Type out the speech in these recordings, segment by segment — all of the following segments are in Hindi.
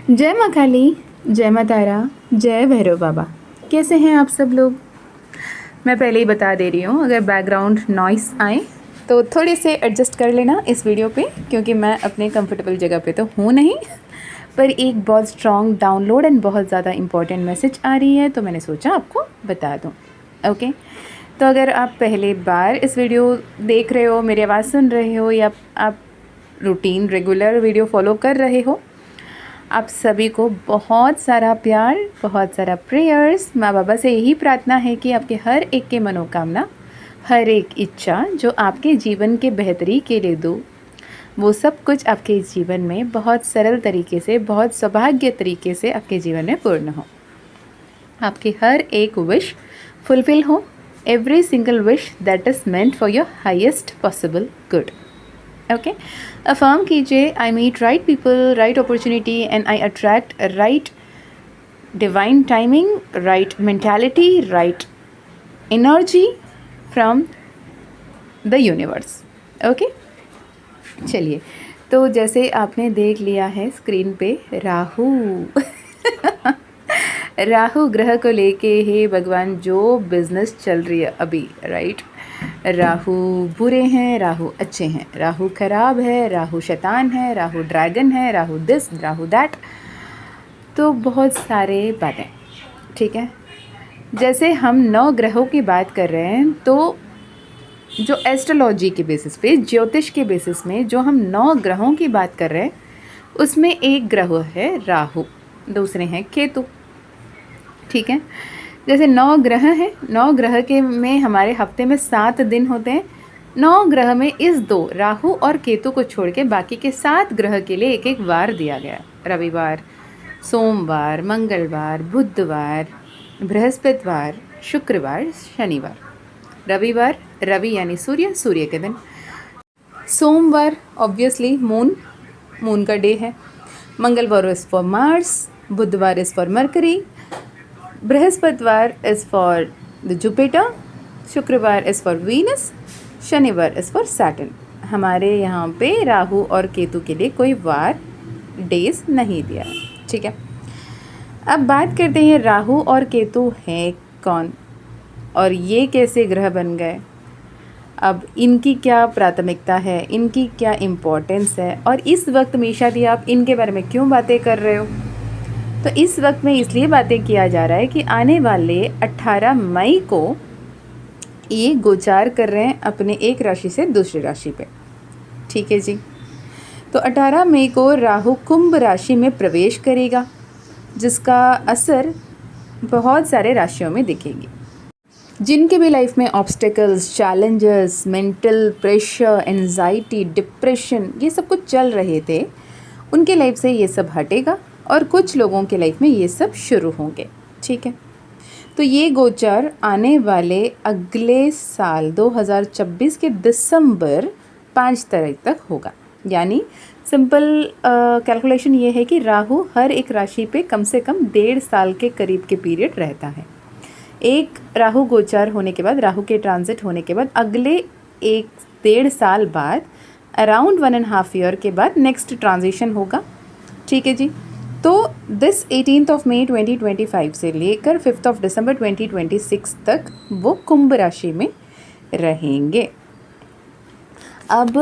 जय माँ काली, जय माँ तारा, जय भैरव बाबा। कैसे हैं आप सब लोग? मैं पहले ही बता दे रही हूँ, अगर बैकग्राउंड नॉइस आए तो थोड़े से एडजस्ट कर लेना इस वीडियो पे, क्योंकि मैं अपने कंफर्टेबल जगह पे तो हूँ नहीं, पर एक बहुत स्ट्रॉन्ग डाउनलोड एंड बहुत ज़्यादा इम्पॉर्टेंट मैसेज आ रही है, तो मैंने सोचा आपको बता दूँ। ओके, तो अगर आप पहली बार इस वीडियो देख रहे हो, मेरी आवाज़ सुन रहे हो, या आप रूटीन रेगुलर वीडियो फॉलो कर रहे हो, आप सभी को बहुत सारा प्यार, बहुत सारा प्रेयर्स। माँ बाबा से यही प्रार्थना है कि आपके हर एक के मनोकामना, हर एक इच्छा जो आपके जीवन के बेहतरी के लिए दो, वो सब कुछ आपके जीवन में बहुत सरल तरीके से, बहुत सौभाग्य तरीके से आपके जीवन में पूर्ण हो। आपकी हर एक विश फुलफिल हो, every single wish that is meant for your highest possible good. Okay, affirm कीजिए, I meet right people, right opportunity and I attract right divine timing, right mentality, right energy from the universe. Okay, चलिए, तो जैसे आपने देख लिया है स्क्रीन पे राहु राहु ग्रह को लेके हे भगवान जो बिजनेस चल रही है अभी, राइट। राहु बुरे हैं, राहु अच्छे हैं, राहु खराब है, राहु शैतान है, राहु ड्रैगन है, राहु दिस, राहु दैट, तो बहुत सारे बातें, ठीक है। जैसे हम 9 ग्रहों की बात कर रहे हैं, तो जो एस्ट्रोलॉजी के बेसिस पे, ज्योतिष के बेसिस में जो हम 9 ग्रहों की बात कर रहे हैं, उसमें एक ग्रह है राहु, दूसरे हैं केतु, ठीक है। जैसे 9 ग्रह हैं, 9 ग्रह के में हमारे हफ्ते में 7 दिन होते हैं। 9 ग्रह में इस 2 राहु और केतु को छोड़ के बाकी के 7 ग्रह के लिए एक एक वार दिया गया। रविवार, सोमवार, मंगलवार, बुधवार, बृहस्पतिवार, शुक्रवार, शनिवार। रविवार रवि यानी सूर्य, सूर्य के दिन। सोमवार ऑब्वियसली मून का डे है। मंगलवार इज़ फॉर मार्स, बुधवार इज़ फॉर मरकरी, बृहस्पतिवार इज़ फॉर द जुपिटर, शुक्रवार इज़ फॉर वीनस, शनिवार इज़ फॉर सैटर्न। हमारे यहाँ पे राहु और केतु के लिए कोई वार डेज नहीं दिया है, ठीक है। अब बात करते हैं राहु और केतु हैं कौन और ये कैसे ग्रह बन गए। अब इनकी क्या प्राथमिकता है, इनकी क्या इम्पोर्टेंस है, और इस वक्त मीशा दी आप इनके बारे में क्यों बातें कर रहे हो। तो इस वक्त में इसलिए बातें किया जा रहा है कि आने वाले 18 मई को ये गोचार कर रहे हैं अपने एक राशि से दूसरी राशि पे, ठीक है जी। तो 18 मई को राहु कुंभ राशि में प्रवेश करेगा, जिसका असर बहुत सारे राशियों में दिखेगी। जिनके भी लाइफ में obstacles, challenges, mental pressure, anxiety, depression, ये सब कुछ चल रहे थे, उनके लाइफ से ये सब हटेगा और कुछ लोगों के लाइफ में ये सब शुरू होंगे, ठीक है। तो ये गोचर आने वाले अगले साल 2026 के दिसंबर 5 तारीख तक होगा। यानी सिंपल कैलकुलेशन ये है कि राहु हर एक राशि पे कम से कम 1.5 साल के करीब के पीरियड रहता है। एक राहु गोचार होने के बाद, राहु के ट्रांजिट होने के बाद, अगले 1.5 साल बाद, अराउंड 1.5 ईयर के बाद नेक्स्ट ट्रांजिशन होगा, ठीक है जी। तो दिस 18 मई 2025 से लेकर 5 दिसंबर 2026 तक वो कुंभ राशि में रहेंगे। अब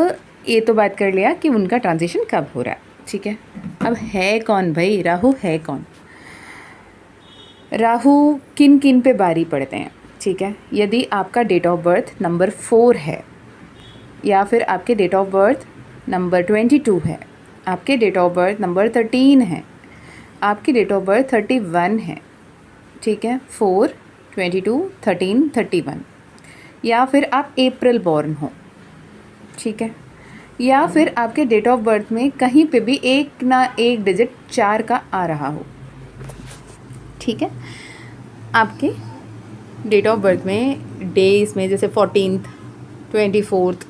ये तो बात कर लिया कि उनका ट्रांजिशन कब हो रहा है, ठीक है। अब है कौन भाई राहु, है कौन राहु, किन किन पे बारी पड़ते हैं, ठीक है। यदि आपका डेट ऑफ बर्थ नंबर 4 है, या फिर आपके डेट ऑफ बर्थ नंबर 22 है, आपके डेट ऑफ बर्थ नंबर 13 है, आपकी डेट ऑफ बर्थ 31 है, ठीक है। 4, 22, 13, 31, या फिर आप अप्रैल बॉर्न हो, ठीक है, या फिर आपके डेट ऑफ बर्थ में कहीं पे भी एक ना एक डिजिट 4 का आ रहा हो, ठीक है। आपके डेट ऑफ बर्थ में डेज में जैसे 14th, 24th,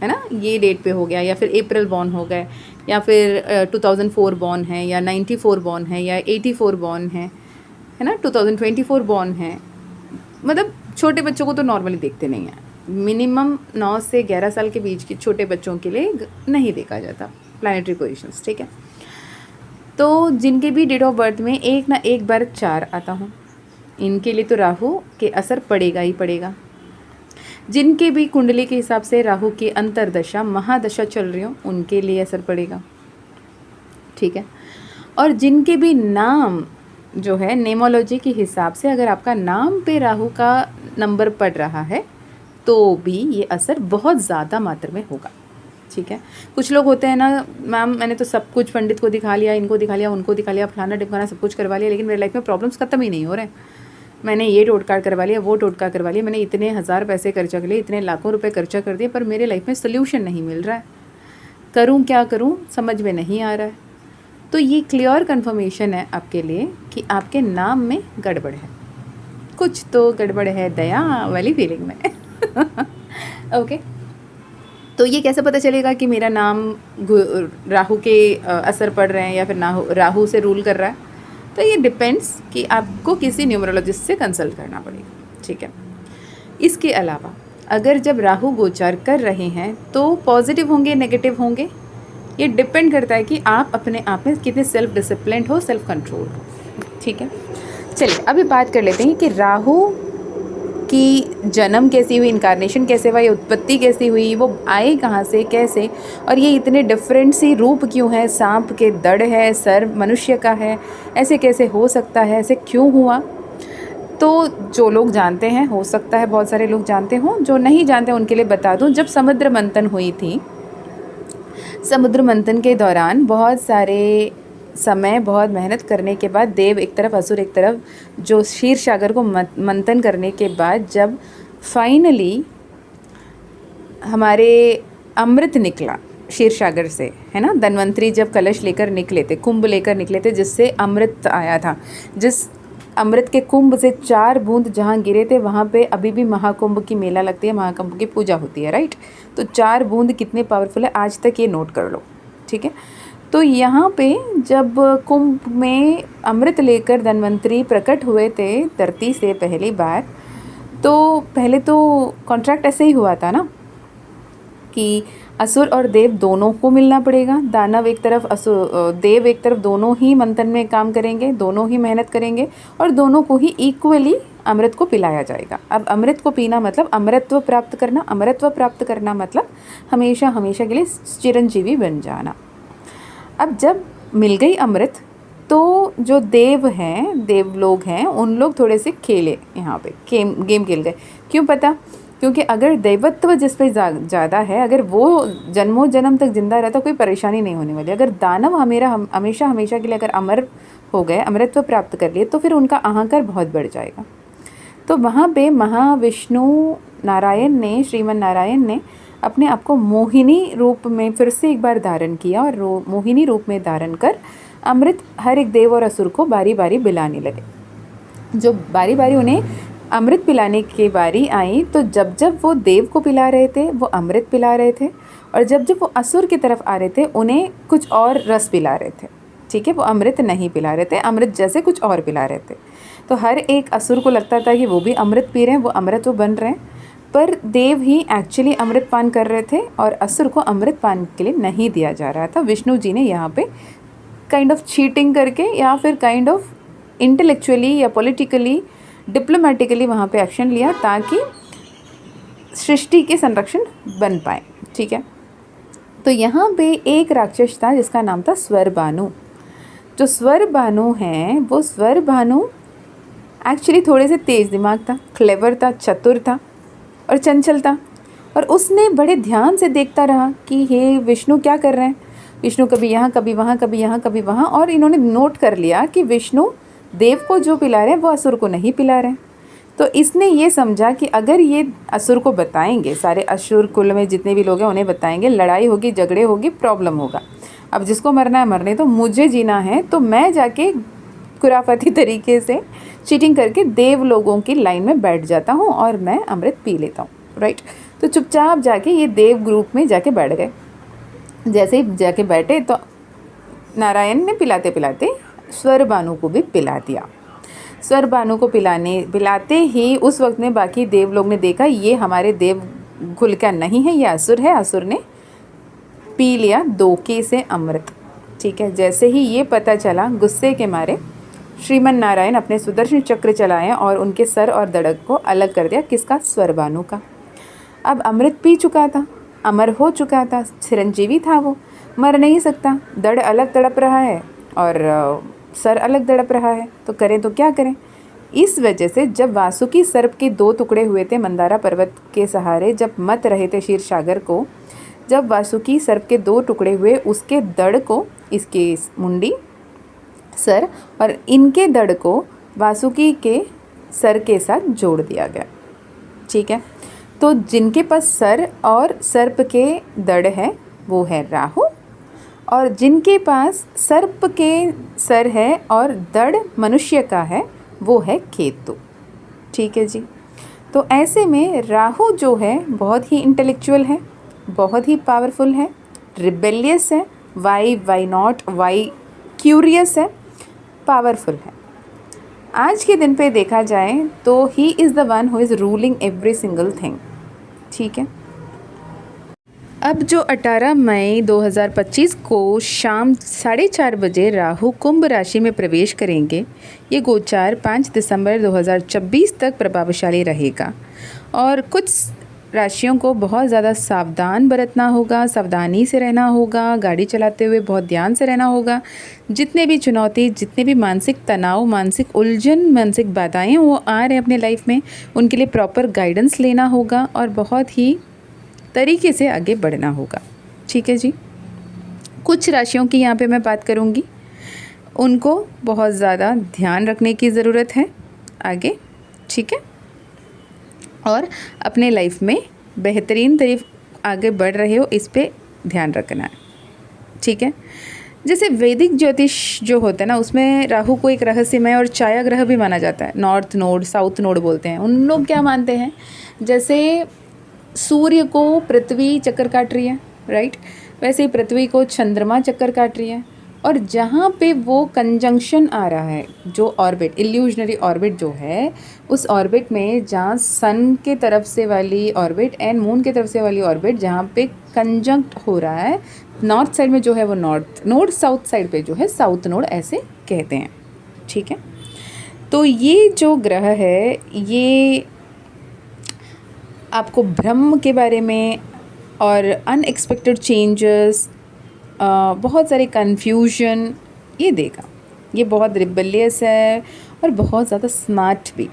है ना, ये डेट पे हो गया, या फिर अप्रैल बॉर्न हो गए, या फिर 2004 बॉर्न है, या 94 बॉर्न है, या 84 बॉर्न है ना, 2024 बॉर्न है। मतलब छोटे बच्चों को तो नॉर्मली देखते नहीं हैं, मिनिमम 9 से 11 साल के बीच के छोटे बच्चों के लिए नहीं देखा जाता प्लानिटरी पोजीशंस, ठीक है। तो जिनके भी डेट ऑफ बर्थ में एक ना एक बार 4 आता हो, इनके लिए तो राहु के असर पड़ेगा ही पड़ेगा। जिनके भी कुंडली के हिसाब से राहु की अंतरदशा महादशा चल रही हो, उनके लिए असर पड़ेगा, ठीक है। और जिनके भी नाम जो है नेमोलॉजी के हिसाब से अगर आपका नाम पे राहु का नंबर पड़ रहा है तो भी ये असर बहुत ज़्यादा मात्रा में होगा, ठीक है। कुछ लोग होते हैं ना, मैम मैंने तो सब कुछ पंडित को दिखा लिया, इनको दिखा लिया, उनको दिखा लिया, फलाना ढिमकाना सब कुछ करवा लिया, लेकिन मेरी लाइफ में प्रॉब्लम्स खत्म ही नहीं हो रहे। मैंने ये टोटका करवा लिया, वो टोटका करवा लिया, मैंने इतने हज़ार पैसे खर्चा कर लिए, इतने लाखों रुपए खर्चा कर दिए, पर मेरे लाइफ में सोल्यूशन नहीं मिल रहा है। करूँ क्या करूँ समझ में नहीं आ रहा है। तो ये क्लियर कन्फर्मेशन है आपके लिए कि आपके नाम में गड़बड़ है, कुछ तो गड़बड़ है दया वाली फीलिंग में। ओके, तो ये कैसे पता चलेगा कि मेरा नाम राहु के असर पड़ रहे हैं या फिर राहु से रूल कर रहा है? तो ये डिपेंड्स कि आपको किसी न्यूमरोलॉजिस्ट से कंसल्ट करना पड़ेगा, ठीक है। इसके अलावा अगर जब राहु गोचार कर रहे हैं तो पॉजिटिव होंगे नेगेटिव होंगे, ये डिपेंड करता है कि आप अपने आप में कितने सेल्फ डिसिप्लिन हो, सेल्फ कंट्रोल हो, ठीक है। चलिए अभी बात कर लेते हैं कि राहु की जन्म कैसी हुई, इनकारनेशन कैसे हुआ, ये उत्पत्ति कैसी हुई, वो आए कहाँ से, कैसे, और ये इतने डिफरेंट सी रूप क्यों है, सांप के दड़ है, सर मनुष्य का है, ऐसे कैसे हो सकता है, ऐसे क्यों हुआ। तो जो लोग जानते हैं, हो सकता है बहुत सारे लोग जानते हों, जो नहीं जानते उनके लिए बता दूं, जब समुद्र मंथन हुई थी, समुद्र मंथन के दौरान बहुत सारे समय बहुत मेहनत करने के बाद देव एक तरफ असुर एक तरफ, जो क्षीर सागर को मंथन करने के बाद जब फाइनली हमारे अमृत निकला क्षीर सागर से, है ना, धन्वंतरी जब कलश लेकर निकले थे, कुंभ लेकर निकले थे, जिससे अमृत आया था, जिस अमृत के कुंभ से 4 बूंद जहाँ गिरे थे वहाँ पे अभी भी महाकुंभ की मेला लगती है, महाकुंभ की पूजा होती है, राइट। तो 4 बूंद कितने पावरफुल है आज तक ये नोट कर लो, ठीक है। तो यहाँ पे जब कुंभ में अमृत लेकर धन्वंतरी प्रकट हुए थे धरती से पहली बार, तो पहले तो कॉन्ट्रैक्ट ऐसे ही हुआ था ना कि असुर और देव दोनों को मिलना पड़ेगा, दानव एक तरफ असुर देव एक तरफ, दोनों ही मंथन में काम करेंगे, दोनों ही मेहनत करेंगे और दोनों को ही इक्वली अमृत को पिलाया जाएगा। अब अमृत को पीना मतलब अमरत्व प्राप्त करना, अमरत्व प्राप्त करना मतलब हमेशा हमेशा के लिए चिरंजीवी बन जाना। अब जब मिल गई अमृत तो जो देव हैं, देव लोग हैं, उन लोग थोड़े से खेले, यहाँ पे गेम खेल गए। क्यों पता? क्योंकि अगर दैवत्व जिस पे ज़्यादा है, अगर वो जन्मों जन्म तक जिंदा रहता कोई परेशानी नहीं होने वाली। अगर दानव हमेशा हमेशा के लिए अगर अमर हो गए, अमरत्व प्राप्त कर लिए, तो फिर उनका अहंकार बहुत बढ़ जाएगा। तो वहाँ पे महाविष्णु नारायण ने, श्रीमन नारायण ने अपने आप को मोहिनी रूप में फिर से एक बार धारण किया और मोहिनी रूप में धारण कर अमृत हर एक देव और असुर को बारी बारी पिलाने लगे। जो बारी बारी उन्हें अमृत पिलाने की बारी आई, तो जब जब वो देव को पिला रहे थे वो अमृत पिला रहे थे, और जब जब वो असुर की तरफ आ रहे थे उन्हें कुछ और रस पिला रहे थे, ठीक है। वो अमृत नहीं पिला रहे थे, अमृत जैसे कुछ और पिला रहे थे। तो हर एक असुर को लगता था कि वो भी अमृत पी रहे हैं, वो अमृत वो बन रहे हैं, पर देव ही एक्चुअली अमृत पान कर रहे थे और असुर को अमृत पान के लिए नहीं दिया जा रहा था। विष्णु जी ने यहाँ पे काइंड ऑफ चीटिंग करके या फिर काइंड ऑफ इंटेलेक्चुअली या पॉलिटिकली डिप्लोमेटिकली वहाँ पे एक्शन लिया ताकि सृष्टि के संरक्षण बन पाए, ठीक है। तो यहाँ पे एक राक्षस था जिसका नाम था स्वर भानु। जो स्वर भानु हैं, वो स्वर भानु एक्चुअली थोड़े से तेज़ दिमाग था, क्लेवर था, चतुर था और चंचल था। और उसने बड़े ध्यान से देखता रहा कि हे विष्णु क्या कर रहे हैं। विष्णु कभी यहाँ कभी वहाँ, कभी यहाँ कभी वहाँ, और इन्होंने नोट कर लिया कि विष्णु देव को जो पिला रहे हैं वो असुर को नहीं पिला रहे हैं। तो इसने ये समझा कि अगर ये असुर को बताएंगे, सारे असुर कुल में जितने भी लोग हैं उन्हें बताएंगे, लड़ाई होगी, झगड़े होगी, प्रॉब्लम होगा। अब जिसको मरना है मरने, तो मुझे जीना है, तो मैं जाके खुराफाती तरीके से चीटिंग करके देव लोगों की लाइन में बैठ जाता हूँ और मैं अमृत पी लेता हूँ, राइट। तो चुपचाप जाके ये देव ग्रुप में जाके बैठ गए। जैसे ही जाके बैठे तो नारायण ने पिलाते पिलाते स्वर भानु को भी पिला दिया। स्वर भानु को पिलाते ही उस वक्त में बाकी देव लोग ने देखा ये हमारे देव कुल का नहीं है, ये असुर है। असुर ने पी लिया 2 के से अमृत, ठीक है। जैसे ही ये पता चला, गुस्से के मारे श्रीमन नारायण अपने सुदर्शन चक्र चलाए और उनके सर और दड़क को अलग कर दिया। किसका? स्वरभानु का। अब अमृत पी चुका था, अमर हो चुका था, चिरंजीवी था, वो मर नहीं सकता। दड़ अलग तड़प रहा है और सर अलग तड़प रहा है, तो करें तो क्या करें। इस वजह से जब वासुकी सर्प के 2 टुकड़े हुए थे मंदारा पर्वत के सहारे, जब मत रहे थे क्षीर सागर को, जब वासुकी सर्प के 2 टुकड़े हुए, उसके दड़ को, इसके मुंडी सर और इनके दड़ को वासुकी के सर के साथ जोड़ दिया गया। ठीक है। तो जिनके पास सर और सर्प के दड़ है वो है राहु, और जिनके पास सर्प के सर है और दड़ मनुष्य का है वो है केतु। ठीक है जी। तो ऐसे में राहु जो है बहुत ही इंटेलेक्चुअल है, बहुत ही पावरफुल है, रिबेलियस है, वाई नॉट, वाई क्यूरियस है, पावरफुल है। आज के दिन पे देखा जाए तो he is the one who is ruling every single thing. ठीक है। अब जो 18 मई 2025 को शाम 4:30 बजे राहु कुंभ राशि में प्रवेश करेंगे, ये गोचार 5 दिसंबर 2026 तक प्रभावशाली रहेगा और कुछ राशियों को बहुत ज़्यादा सावधान बरतना होगा, सावधानी से रहना होगा, गाड़ी चलाते हुए बहुत ध्यान से रहना होगा। जितने भी चुनौती, जितने भी मानसिक तनाव, मानसिक उलझन, मानसिक बाधाएं वो आ रहे हैं अपने लाइफ में, उनके लिए प्रॉपर गाइडेंस लेना होगा और बहुत ही तरीके से आगे बढ़ना होगा। ठीक है जी। कुछ राशियों की यहाँ पे मैं बात करूँगी, उनको बहुत ज़्यादा ध्यान रखने की ज़रूरत है आगे। ठीक है। और अपने लाइफ में बेहतरीन तरफ आगे बढ़ रहे हो, इस पे ध्यान रखना है। ठीक है। जैसे वैदिक ज्योतिष जो होता है ना, उसमें राहु को एक रहस्यमय और छाया ग्रह भी माना जाता है। नॉर्थ नोड, साउथ नोड बोलते हैं। उन लोग क्या मानते हैं, जैसे सूर्य को पृथ्वी चक्कर काट रही है, राइट, वैसे ही पृथ्वी को चंद्रमा चक्कर काट रही है, और जहाँ पे वो कंजंक्शन आ रहा है, जो ऑर्बिट, इल्यूजनरी ऑर्बिट जो है, उस ऑर्बिट में जहाँ सन के तरफ से वाली ऑर्बिट एंड मून के तरफ से वाली ऑर्बिट जहाँ पे कंजंक्ट हो रहा है, नॉर्थ साइड में जो है वो नॉर्थ नोड, साउथ साइड पे जो है साउथ नोड, ऐसे कहते हैं। ठीक है। तो ये जो ग्रह है, ये आपको ब्रह्म के बारे में और अनएक्सपेक्टेड चेंजेस, बहुत सारे कन्फ्यूजन ये देगा। ये बहुत रिबेलियस है और बहुत ज़्यादा स्मार्ट भी।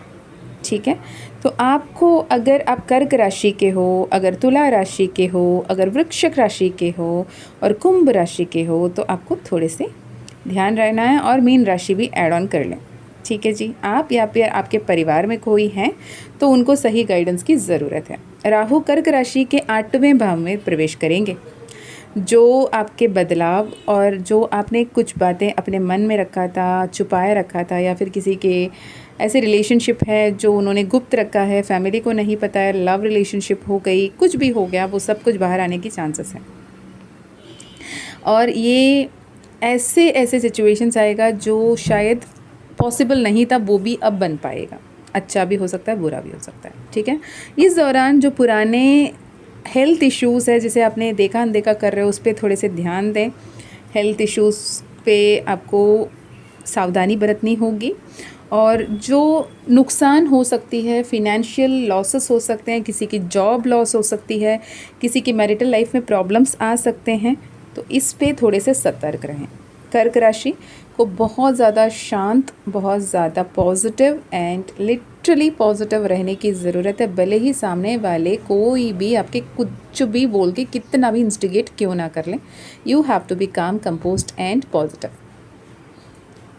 ठीक है। तो आपको, अगर आप कर्क राशि के हो, अगर तुला राशि के हो, अगर वृश्चिक राशि के हो और कुंभ राशि के हो, तो आपको थोड़े से ध्यान रहना है, और मीन राशि भी ऐड ऑन कर लें। ठीक है जी। आप या फिर आपके परिवार में कोई हैं तो उनको सही गाइडेंस की ज़रूरत है। राहु कर्क राशि के 8वें भाव में प्रवेश करेंगे। जो आपके बदलाव और जो आपने कुछ बातें अपने मन में रखा था, छुपाए रखा था, या फिर किसी के ऐसे रिलेशनशिप है जो उन्होंने गुप्त रखा है, फैमिली को नहीं पता है, लव रिलेशनशिप हो गई, कुछ भी हो गया, वो सब कुछ बाहर आने की चांसेस हैं। और ये ऐसे ऐसे सिचुएशंस आएगा जो शायद पॉसिबल नहीं था, वो भी अब बन पाएगा। अच्छा भी हो सकता है, बुरा भी हो सकता है। ठीक है। इस दौरान जो पुराने हेल्थ इश्यूज़ है, जिसे आपने देखा अनदेखा कर रहे हो, उस पर थोड़े से ध्यान दें। हेल्थ इश्यूज़ पे आपको सावधानी बरतनी होगी, और जो नुकसान हो सकती है, फिनेंशियल लॉसेस हो सकते हैं, किसी की जॉब लॉस हो सकती है, किसी की मैरिटल लाइफ में प्रॉब्लम्स आ सकते हैं, तो इस पे थोड़े से सतर्क रहें। कर्क राशि को बहुत ज़्यादा शांत, बहुत ज़्यादा पॉजिटिव एंड लिटरली पॉजिटिव रहने की ज़रूरत है, भले ही सामने वाले कोई भी आपके कुछ भी बोल के कितना भी इंस्टिगेट क्यों ना कर लें। यू हैव टू बी काम, कंपोज्ड एंड पॉजिटिव।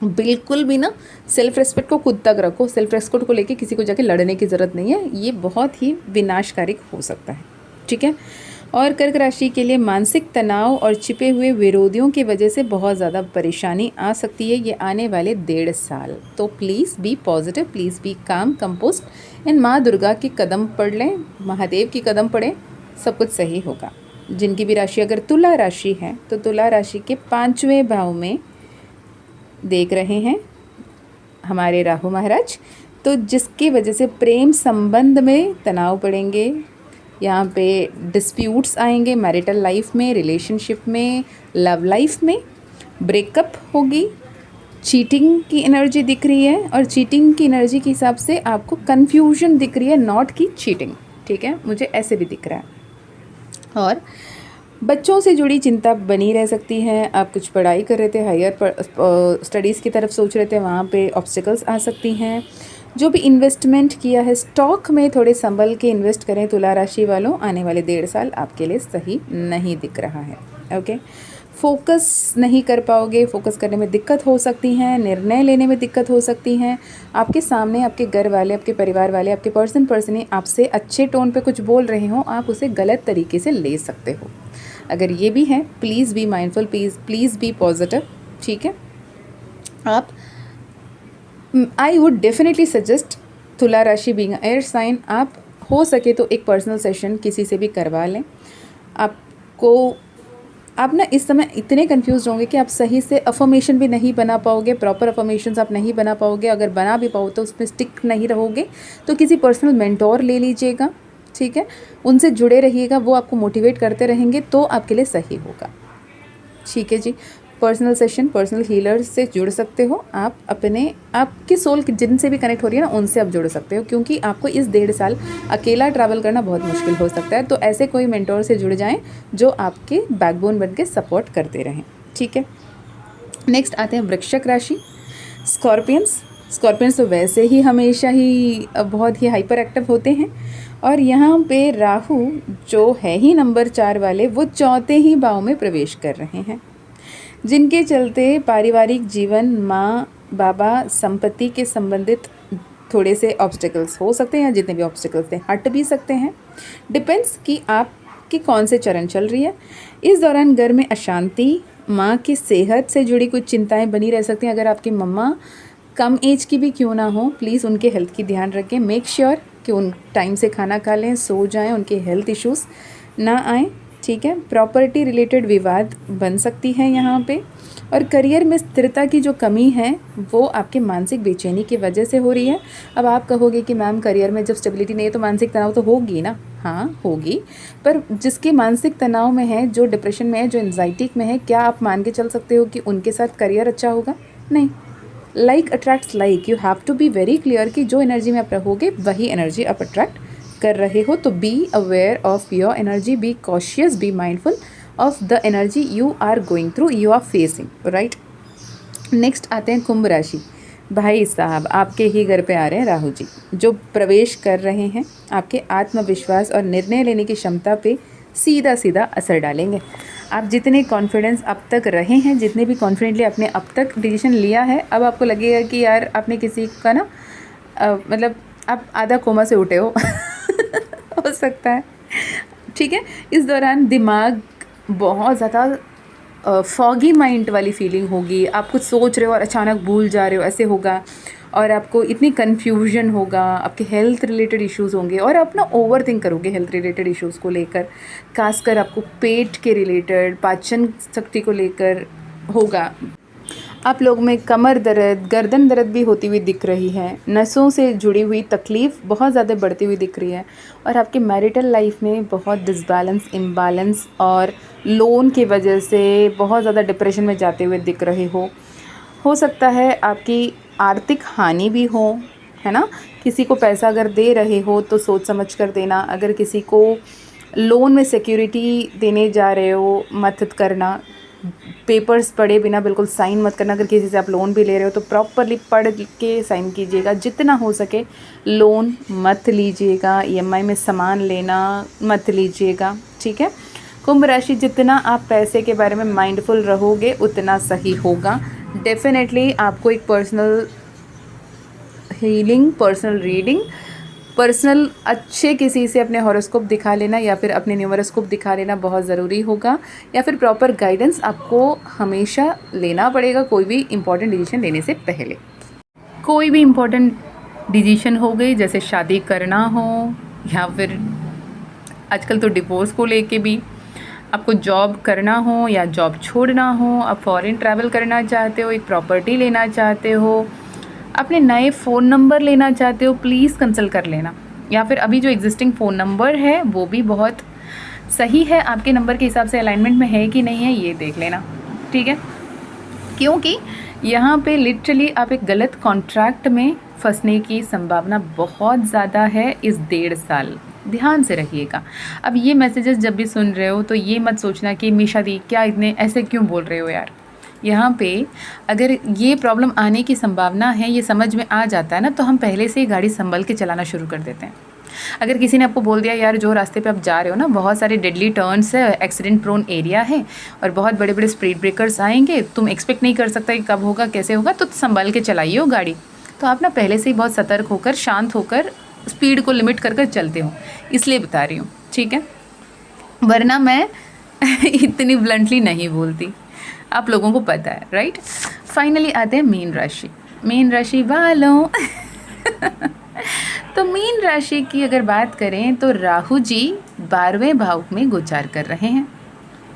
बिल्कुल भी ना सेल्फ रेस्पेक्ट को खुद तक रखो। सेल्फ रेस्पेक्ट को लेके किसी को जाके लड़ने की ज़रूरत नहीं है, ये बहुत ही विनाशकारी हो सकता है। ठीक है। और कर्क राशि के लिए मानसिक तनाव और छिपे हुए विरोधियों की वजह से बहुत ज़्यादा परेशानी आ सकती है ये आने वाले 1.5 साल। तो please be positive, please be काम, कंपोस्ट एंड माँ दुर्गा के कदम पढ़ लें, महादेव की कदम पढ़ें, सब कुछ सही होगा। जिनकी भी राशि अगर तुला राशि है, तो तुला राशि के 5वें भाव में देख रहे हैं हमारे राहु महाराज, तो जिसकी वजह से प्रेम संबंध में तनाव पड़ेंगे, यहाँ पे डिस्प्यूट्स आएंगे मैरिटल लाइफ में, रिलेशनशिप में, लव लाइफ में, ब्रेकअप होगी, चीटिंग की एनर्जी दिख रही है, और चीटिंग की एनर्जी के हिसाब से आपको कन्फ्यूजन दिख रही है, नॉट की चीटिंग, ठीक है, मुझे ऐसे भी दिख रहा है। और बच्चों से जुड़ी चिंता बनी रह सकती है। आप कुछ पढ़ाई कर रहे थे, हायर स्टडीज़ की तरफ सोच रहे थे, वहाँ पे ऑब्स्टिकल्स आ सकती हैं। जो भी इन्वेस्टमेंट किया है स्टॉक में, थोड़े संभल के इन्वेस्ट करें तुला राशि वालों, आने वाले 1.5 साल आपके लिए सही नहीं दिख रहा है। ओके, फोकस नहीं कर पाओगे, फोकस करने में दिक्कत हो सकती हैं, निर्णय लेने में दिक्कत हो सकती हैं। आपके सामने आपके घर वाले, आपके परिवार वाले, आपके पर्सन आपसे अच्छे टोन पे कुछ बोल रहे हो, आप उसे गलत तरीके से ले सकते हो। अगर ये भी है, please be mindful, please be positive, ठीक है। आप आई वुड डेफिनेटली सजेस्ट, तुला राशि बीइंग एयर साइन, आप हो सके तो एक पर्सनल सेशन किसी से भी करवा लें। आप ना इस समय इतने कंफ्यूज होंगे कि आप सही से अफर्मेशन भी नहीं बना पाओगे, प्रॉपर अफर्मेशंस आप नहीं बना पाओगे। अगर बना भी पाओ तो उसमें स्टिक नहीं रहोगे, तो किसी पर्सनल मेंटोर ले लीजिएगा, ठीक है, उनसे जुड़े रहिएगा, वो आपको मोटिवेट करते रहेंगे तो आपके लिए सही होगा, ठीक है जी। पर्सनल सेशन, पर्सनल हीलर से जुड़ सकते हो आप, अपने आपकी सोल जिनसे भी कनेक्ट हो रही है ना, उनसे आप जुड़ सकते हो, क्योंकि आपको इस 1.5 साल अकेला ट्रैवल करना बहुत मुश्किल हो सकता है। तो ऐसे कोई मेंटोर से जुड़ जाएं जो आपके बैकबोन बन के सपोर्ट करते रहें, ठीक है। नेक्स्ट आते हैं वृश्चिक राशि, स्कॉर्पियंस तो वैसे ही हमेशा ही बहुत ही हाइपर एक्टिव होते हैं, और यहाँ पे राहु जो है ही नंबर 4 वाले, वो चौथे ही भाव में प्रवेश कर रहे हैं, जिनके चलते पारिवारिक जीवन, माँ बाबा, संपत्ति के संबंधित थोड़े से ऑब्स्टिकल्स हो सकते हैं, या जितने भी ऑब्स्टिकल्स थे हट भी सकते हैं। डिपेंड्स कि आपकी कौन से चरण चल रही है। इस दौरान घर में अशांति, माँ की सेहत से जुड़ी कुछ चिंताएं बनी रह सकती हैं। अगर आपकी मम्मा कम एज की भी क्यों ना हो, प्लीज़ उनके हेल्थ की ध्यान रखें। मेक श्योर कि उन टाइम से खाना खा लें, सो जाएं, उनके हेल्थ इश्यूज़ ना आए, ठीक है। प्रॉपर्टी रिलेटेड विवाद बन सकती है यहाँ पे। और करियर में स्थिरता की जो कमी है वो आपके मानसिक बेचैनी की वजह से हो रही है। अब आप कहोगे कि मैम करियर में जब स्टेबिलिटी नहीं है तो मानसिक तनाव तो होगी ना, हाँ होगी, पर जिसके मानसिक तनाव में है, जो डिप्रेशन में है, जो एंजाइटी में है, क्या आप मान के चल सकते हो कि उनके साथ करियर अच्छा होगा? नहीं। Like attracts like, you have to be very clear कि जो एनर्जी में आप रहोगे वही एनर्जी आप अट्रैक्ट कर रहे हो। तो be aware of your energy, be cautious, be mindful of the energy you are going through, you are facing, right. Next आते हैं कुंभ राशि। भाई साहब आपके ही घर पे आ रहे हैं राहु जी, जो प्रवेश कर रहे हैं आपके आत्मविश्वास और निर्णय लेने की क्षमता पे सीधा सीधा असर डालेंगे। आप जितने कॉन्फिडेंस अब तक रहे हैं, जितने भी कॉन्फिडेंटली आपने अब तक डिसीजन लिया है, अब आपको लगेगा कि यार आपने किसी का ना मतलब आप आधा कोमा से उठे हो हो सकता है, ठीक है। इस दौरान दिमाग बहुत ज़्यादा फॉगी माइंड वाली फीलिंग होगी। आप कुछ सोच रहे हो और अचानक भूल जा रहे हो, ऐसे होगा। और आपको इतनी कन्फ्यूजन होगा, आपके हेल्थ रिलेटेड इश्यूज़ होंगे, और आप ना ओवर थिंक करोगे हेल्थ रिलेटेड इश्यूज़ को लेकर। खासकर आपको पेट के रिलेटेड, पाचन शक्ति को लेकर होगा। आप लोग में कमर दर्द, गर्दन दर्द भी होती हुई दिख रही है। नसों से जुड़ी हुई तकलीफ़ बहुत ज़्यादा बढ़ती हुई दिख रही है। और आपके मैरिटल लाइफ में बहुत डिसबैलेंस, इम्बैलेंस और लोन की वजह से बहुत ज़्यादा डिप्रेशन में जाते हुए दिख रहे हो सकता है आपकी आर्थिक हानि भी हो, है ना। किसी को पैसा अगर दे रहे हो तो सोच समझ कर देना। अगर किसी को लोन में सिक्योरिटी देने जा रहे हो, मत करना। पेपर्स पढ़े बिना बिल्कुल साइन मत करना। अगर किसी से आप लोन भी ले रहे हो तो प्रॉपरली पढ़ के साइन कीजिएगा। जितना हो सके लोन मत लीजिएगा। ईएमआई में सामान लेना मत लीजिएगा, ठीक है। कुंभ राशि, जितना आप पैसे के बारे में माइंडफुल रहोगे उतना सही होगा। डेफिनेटली आपको एक personal healing, personal reading, personal अच्छे किसी से अपने हॉरोस्कोप दिखा लेना या फिर अपने न्यूमरोस्कोप दिखा लेना बहुत ज़रूरी होगा। या फिर प्रॉपर गाइडेंस आपको हमेशा लेना पड़ेगा कोई भी इम्पॉर्टेंट डिसीजन लेने से पहले। कोई भी इम्पॉर्टेंट डिसीजन हो गई, जैसे शादी करना हो या फिर आजकल तो डिवोर्स को लेके भी, आपको जॉब करना हो या जॉब छोड़ना हो, आप फॉरेन ट्रैवल करना चाहते हो, एक प्रॉपर्टी लेना चाहते हो, अपने नए फ़ोन नंबर लेना चाहते हो, प्लीज़ कंसल्ट कर लेना। या फिर अभी जो एग्जिस्टिंग फ़ोन नंबर है वो भी बहुत सही है, आपके नंबर के हिसाब से अलाइनमेंट में है कि नहीं है ये देख लेना, ठीक है। क्योंकि यहाँ पे लिटरली आप एक गलत कॉन्ट्रैक्ट में फंसने की संभावना बहुत ज़्यादा है इस 1.5 साल। ध्यान से रखिएगा। अब ये मैसेजेस जब भी सुन रहे हो तो ये मत सोचना कि मीशा दी क्या इतने ऐसे क्यों बोल रहे हो यार। यहाँ पे अगर ये प्रॉब्लम आने की संभावना है, ये समझ में आ जाता है ना, तो हम पहले से ही गाड़ी संभल के चलाना शुरू कर देते हैं। अगर किसी ने आपको बोल दिया यार जो रास्ते पे आप जा रहे हो ना बहुत सारे डेडली टर्न्स है, एक्सीडेंट प्रोन एरिया है और बहुत बड़े बड़े स्पीड ब्रेकर्स आएंगे, तुम एक्सपेक्ट नहीं कर सकता कि कब होगा कैसे होगा, तो संभल के चलाइए हो गाड़ी। तो आप ना पहले से ही बहुत सतर्क होकर शांत होकर स्पीड को लिमिट कर चलते हो, इसलिए बता रही हूँ, ठीक है। वरना मैं इतनी ब्लंटली नहीं बोलती, आप लोगों को पता है, राइट। फाइनली आते हैं मीन राशि। मीन राशि वालों तो मीन राशि की अगर बात करें तो राहु जी 12वें भाव में गोचार कर रहे हैं,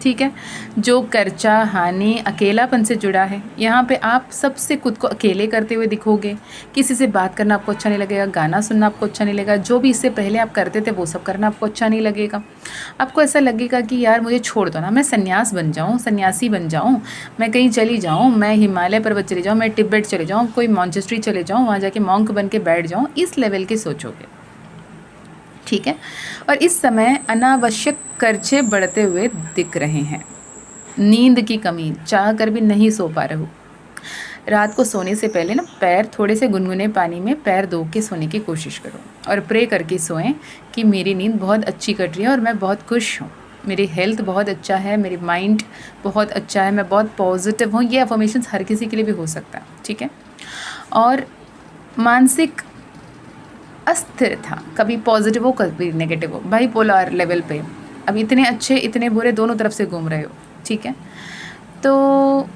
ठीक है। जो कर्चा हानि अकेलापन से जुड़ा है, यहाँ पे आप सबसे खुद को अकेले करते हुए दिखोगे। किसी से बात करना आपको अच्छा नहीं लगेगा, गाना सुनना आपको अच्छा नहीं लगेगा, जो भी इससे पहले आप करते थे वो सब करना आपको अच्छा नहीं लगेगा। आपको ऐसा लगेगा कि यार मुझे छोड़ दो ना, मैं सन्यास बन जाऊँ, सन्यासी बन जाऊँ, मैं कहीं चली जाऊँ, मैं हिमालय पर्वत चली जाऊँ, मैं तिब्बत चले जाऊँ, कोई मॉन्चेस्ट्री चले जाऊँ, वहाँ जाके मॉन्क बन के बैठ जाऊँ, इस लेवल के सोचोगे, ठीक है। और इस समय अनावश्यक खर्चे बढ़ते हुए दिख रहे हैं। नींद की कमी, चाह कर भी नहीं सो पा रहे हो। रात को सोने से पहले ना पैर थोड़े से गुनगुने पानी में पैर धो के सोने की कोशिश करो और प्रे करके सोएं कि मेरी नींद बहुत अच्छी कट रही है और मैं बहुत खुश हूँ, मेरी हेल्थ बहुत अच्छा है, मेरी माइंड बहुत अच्छा है, मैं बहुत पॉजिटिव हूँ। ये अफर्मेशंस हर किसी के लिए भी हो सकता है, ठीक है। और मानसिक अस्थिर था, कभी पॉजिटिव हो कभी नेगेटिव हो, बाई पोलर लेवल पे, अब इतने अच्छे इतने बुरे दोनों तरफ से घूम रहे हो, ठीक है। तो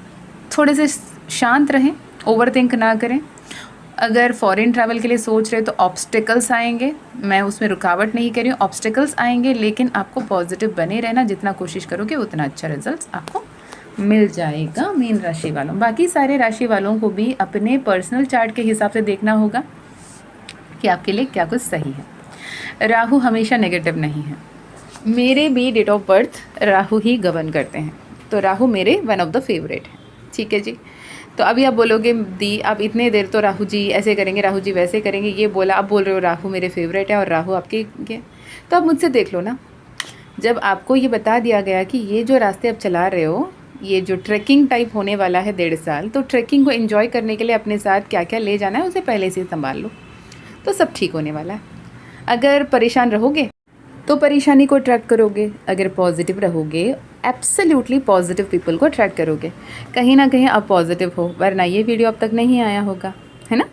थोड़े से शांत रहें, ओवर थिंक ना करें। अगर फॉरेन ट्रैवल के लिए सोच रहे तो ऑब्स्टिकल्स आएंगे, मैं उसमें रुकावट नहीं कर रही हूँ, ऑब्स्टिकल्स आएंगे, लेकिन आपको पॉजिटिव बने रहना, जितना कोशिश करोगे उतना अच्छा रिजल्ट आपको मिल जाएगा मीन राशि वालों। बाकी सारे राशि वालों को भी अपने पर्सनल चार्ट के हिसाब से देखना होगा कि आपके लिए क्या कुछ सही है। राहु हमेशा नेगेटिव नहीं है, मेरे भी डेट ऑफ बर्थ राहु ही गवर्न करते हैं, तो राहु मेरे वन ऑफ द फेवरेट है, ठीक है जी। तो अभी आप बोलोगे दी आप इतने देर तो राहु जी ऐसे करेंगे, राहु जी वैसे करेंगे, ये बोला, आप बोल रहे हो राहु मेरे फेवरेट है और राहु आपके ये, तो आप मुझसे देख लो ना। जब आपको ये बता दिया गया कि ये जो रास्ते आप चला रहे हो, ये जो ट्रैकिंग टाइप होने वाला है 1.5 साल, तो ट्रैकिंग को एंजॉय करने के लिए अपने साथ क्या क्या ले जाना है उसे पहले से संभाल लो, तो सब ठीक होने वाला है। अगर परेशान रहोगे तो परेशानी को अट्रैक्ट करोगे, अगर पॉजिटिव रहोगे एब्सोल्युटली पॉजिटिव पीपल को अट्रैक्ट करोगे। कहीं ना कहीं आप पॉजिटिव हो, वरना ये वीडियो अब तक नहीं आया होगा, है ना।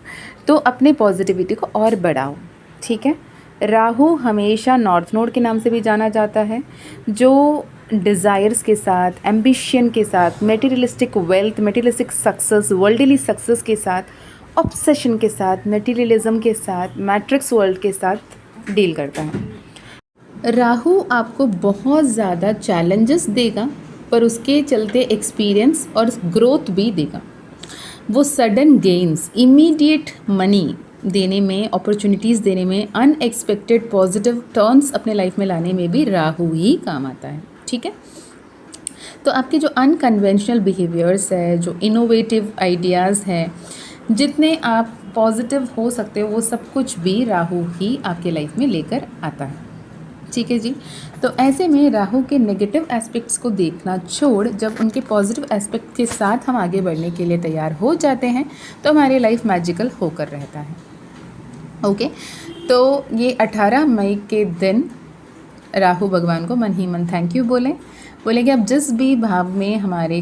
तो अपने पॉजिटिविटी को और बढ़ाओ, ठीक है। राहु हमेशा नॉर्थ नोड के नाम से भी जाना जाता है, जो डिज़ायर्स के साथ, एम्बिशन के साथ, materialistic wealth, materialistic success, worldly success के साथ, ऑब्सेशन के साथ, मटेरियलिज्म के साथ, मैट्रिक्स वर्ल्ड के साथ डील करता है। राहु आपको बहुत ज़्यादा चैलेंजेस देगा, पर उसके चलते एक्सपीरियंस और ग्रोथ भी देगा। वो सडन गेन्स, इमीडिएट मनी देने में, अपॉर्चुनिटीज़ देने में, अनएक्सपेक्टेड पॉजिटिव टर्न्स अपने लाइफ में लाने में भी राहु ही काम आता है, ठीक है। तो आपके जो अनकन्वेंशनल बिहेवियर्स है, जो इनोवेटिव आइडियाज़ हैं, जितने आप पॉजिटिव हो सकते हो, वो सब कुछ भी राहु ही आपके लाइफ में लेकर आता है, ठीक है जी। तो ऐसे में राहु के नेगेटिव एस्पेक्ट्स को देखना छोड़ जब उनके पॉजिटिव एस्पेक्ट के साथ हम आगे बढ़ने के लिए तैयार हो जाते हैं तो हमारी लाइफ मैजिकल होकर रहता है, ओके। तो ये 18 मई के दिन राहु भगवान को मन ही मन थैंक यू बोलें कि अब जिस भी भाव में हमारे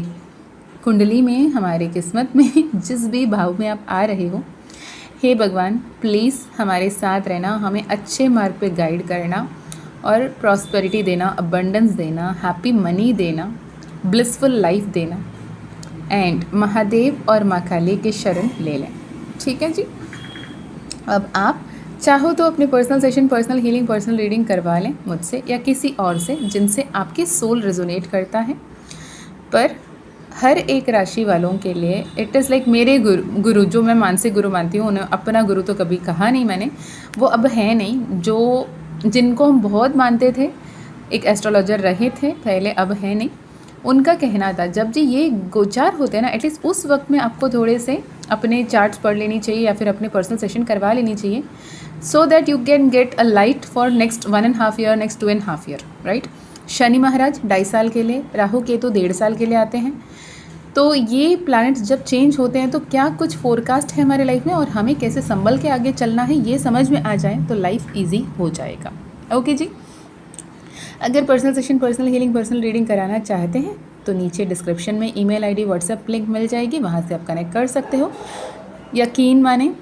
कुंडली में, हमारे किस्मत में जिस भी भाव में आप आ रहे हो, हे भगवान प्लीज़ हमारे साथ रहना, हमें अच्छे मार्ग पे गाइड करना और प्रॉस्पेरिटी देना, अबंडेंस देना, हैप्पी मनी देना, ब्लिसफुल लाइफ देना, एंड महादेव और माँ काली के शरण ले लें, ठीक है जी। अब आप चाहो तो अपने personal session, personal healing, personal reading करवा लें मुझसे या किसी और से जिनसे आपकी सोल रेजोनेट करता है। पर हर एक राशि वालों के लिए इट इज़ लाइक मेरे गुरु जो मैं मानसिक गुरु मानती हूँ, उन्हें अपना गुरु तो कभी कहा नहीं मैंने, वो अब है नहीं, जो जिनको हम बहुत मानते थे, एक एस्ट्रोलॉजर रहे थे पहले, अब है नहीं, उनका कहना था जब जी ये गोचार होते हैं ना, एटलीस्ट उस वक्त में आपको थोड़े से अपने चार्ट्स पढ़ लेनी चाहिए या फिर अपने पर्सनल सेशन करवा लेनी चाहिए, so that you can get a light for next 1.5 year, next 2.5 year, right. Shani Maharaj 2.5 साल के लिए, राहु केतु 1.5 साल के लिए आते हैं। तो ये प्लैनेट्स जब चेंज होते हैं तो क्या कुछ फोरकास्ट है हमारे लाइफ में और हमें कैसे संभल के आगे चलना है, ये समझ में आ जाए तो लाइफ ईजी हो जाएगा। ओके जी। अगर personal session, personal healing, personal reading कराना चाहते हैं तो नीचे डिस्क्रिप्शन में ईमेल आईडी, व्हाट्सएप लिंक मिल जाएगी, वहाँ से आप कनेक्ट कर सकते हो। यकीन माने,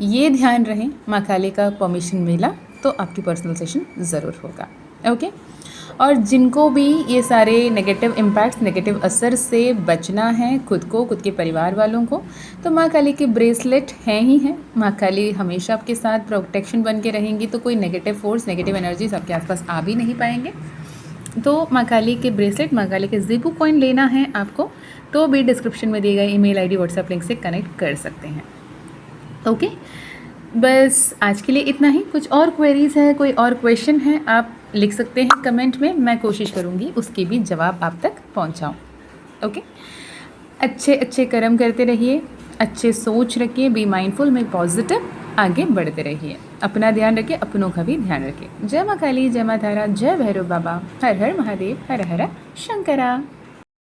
ये ध्यान रहे, माँ काली का परमिशन मिला तो आपकी पर्सनल सेशन ज़रूर होगा। ओके। और जिनको भी ये सारे नेगेटिव इम्पैक्ट्स, नेगेटिव असर से बचना है, खुद को, खुद के परिवार वालों को, तो माँ काली के ब्रेसलेट हैं ही हैं। माँ काली हमेशा आपके साथ प्रोटेक्शन बन के रहेंगी, तो कोई नेगेटिव फोर्स, नेगेटिव एनर्जीज आपके आसपास आ भी नहीं पाएंगे। तो माँ काली के ब्रेसलेट, माँ काली के ज़ीपू कॉइन लेना है आपको तो भी डिस्क्रिप्शन में दिए गए ईमेल आईडी, व्हाट्सएप लिंक से कनेक्ट कर सकते हैं। ओके। बस आज के लिए इतना ही। कुछ और क्वेरीज़ है, कोई और क्वेश्चन है, आप लिख सकते हैं कमेंट में, मैं कोशिश करूँगी उसके भी जवाब आप तक पहुँचाऊँ। ओके। अच्छे अच्छे कर्म करते रहिए, अच्छे सोच रखिए, बी माइंडफुल में पॉजिटिव, आगे बढ़ते रहिए, अपना ध्यान रखिए, अपनों का भी ध्यान रखिए। जय माँ काली, जय माँ तारा, जय भैरव बाबा, हर हर महादेव, हर हर शंकरा।